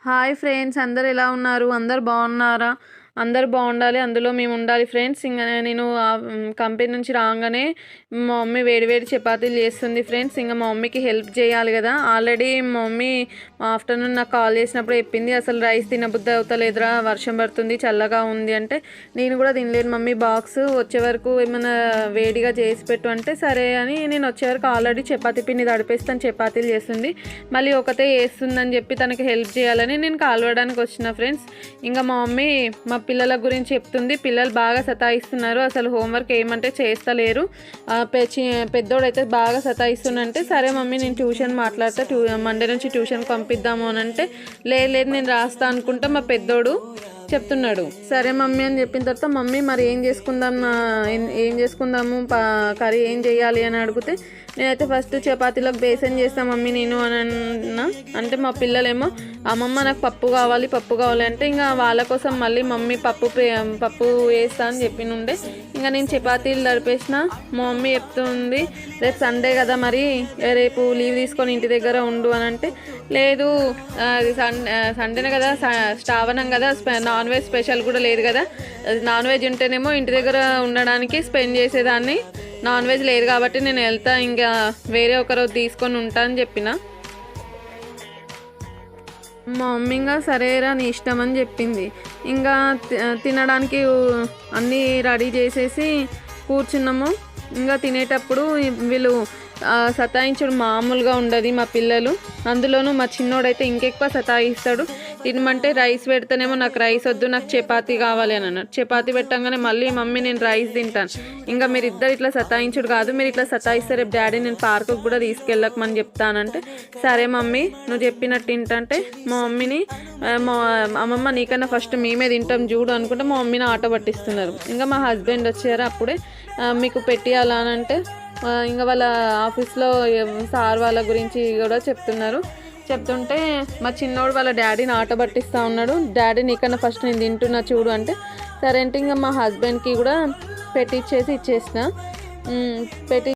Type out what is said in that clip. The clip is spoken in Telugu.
హాయ్ ఫ్రెండ్స్, అందరు ఎలా ఉన్నారు? అందరు బాగున్నారా? అందరు బాగుండాలి, అందులో మేము ఉండాలి ఫ్రెండ్స్. ఇంకా నేను కంపెనీ నుంచి రాగానే మా మమ్మీ వేడి వేడి చపాతీలు చేస్తుంది ఫ్రెండ్స్. ఇంకా మా మమ్మీకి హెల్ప్ చేయాలి కదా. ఆల్రెడీ మా మమ్మీ ఆఫ్టర్నూన్ నాకు కాల్ చేసినప్పుడు చెప్పింది, అసలు రైస్ తినబుద్ధి అవుతలేదురా, వర్షం పడుతుంది, చల్లగా ఉంది అంటే నేను కూడా తినలేను మమ్మీ, బాక్స్ వచ్చే వరకు ఏమైనా వేడిగా చేసి పెట్టు అంటే సరే అని నేను వచ్చే వరకు ఆల్రెడీ చపాతీ పిండి తడిపేస్తాను, చపాతీలు చేస్తుంది. మళ్ళీ ఒకటే వేస్తుందని చెప్పి తనకి హెల్ప్ చేయాలని నేను కాల్వడానికి వచ్చిన ఫ్రెండ్స్. ఇంకా మా మమ్మీ మా పిల్లల గురించి చెప్తుంది. పిల్లలు బాగా సతాయిస్తున్నారు, అసలు హోంవర్క్ ఏమంటే చేస్తలేరు. పెద్దోడైతే బాగా సతాయిస్తుందంటే సరే మమ్మీ నేను ట్యూషన్ మాట్లాడితే మండే నుంచి ట్యూషన్ పంపిద్దాము అని అంటే లేదు నేను రాస్తా అనుకుంటా మా పెద్దోడు చెప్తున్నాడు. సరే మమ్మీ అని చెప్పిన తర్వాత మమ్మీ మరి ఏం చేసుకుందాము కర్రీ ఏం చేయాలి అని అడిగితే నేనైతే ఫస్ట్ చపాతీలకు బేసన్ చేస్తాను మమ్మీ నేను అని అన్నా. అంటే మా పిల్లలేమో అమ్మమ్మ నాకు పప్పు కావాలి అంటే ఇంకా వాళ్ళ కోసం మళ్ళీ మమ్మీ పప్పు వేస్తా అని చెప్పినుండే. ఇంకా నేను చపాతీలు తడిపేసిన. మా మమ్మీ చెప్తుంది రేపు సండే కదా, మరి రేపు లీవ్ తీసుకొని ఇంటి దగ్గర ఉండు అని అంటే లేదు సండేనే కదా, శ్రావణం కదా, నాన్ వెజ్ స్పెషల్ కూడా లేదు కదా, నాన్ వెజ్ ఉంటేనేమో ఇంటి దగ్గర ఉండడానికి స్పెండ్ చేసేదాన్ని, నాన్ వెజ్ లేదు కాబట్టి నేను వెళ్తా, ఇంకా వేరే ఒకరోజు తీసుకొని ఉంటా అని చెప్పిన. మా మమ్మీ ఇంకా సరేరా నీ ఇష్టం అని చెప్పింది. ఇంకా తినడానికి అన్నీ రెడీ చేసేసి కూర్చున్నాము. ఇంకా తినేటప్పుడు వీళ్ళు సతాయించుడు మామూలుగా ఉండదు మా పిల్లలు. అందులోనూ మా చిన్నోడైతే ఇంకెక్కువ సతాయిస్తాడు. తినమంటే రైస్ పెడితేనేమో నాకు రైస్ వద్దు, నాకు చపాతీ కావాలి అని అన్నాడు. చపాతీ పెట్టంగానే మళ్ళీ మమ్మీ నేను రైస్ తింటాను. ఇంకా మీరు ఇద్దరు ఇట్లా సతాయించుడు కాదు, మీరు ఇట్లా సతాయిస్తే రేపు డాడీ నేను పార్కుకు కూడా తీసుకెళ్ళకమని చెప్తానంటే సరే మమ్మీ నువ్వు చెప్పినట్టు తింటంటే మా మమ్మీని అమ్మమ్మ నీకన్నా ఫస్ట్ మేమే తింటాం చూడు అనుకుంటే మా మమ్మీని ఆట పట్టిస్తున్నారు. ఇంకా మా హస్బెండ్ వచ్చారు, అప్పుడే మీకు పెట్టియాలా అని అంటే ఇంకా వాళ్ళ ఆఫీస్లో సార్ వాళ్ళ గురించి కూడా చెప్తుంటే మా చిన్నోడు వాళ్ళ డాడీని ఆట పట్టిస్తూ ఉన్నాడు. డాడీ నీకన్నా ఫస్ట్ నేను తింటున్నా చూడు అంటే సరే అంటే ఇంకా మా హస్బెండ్కి కూడా ఇచ్చేసిన.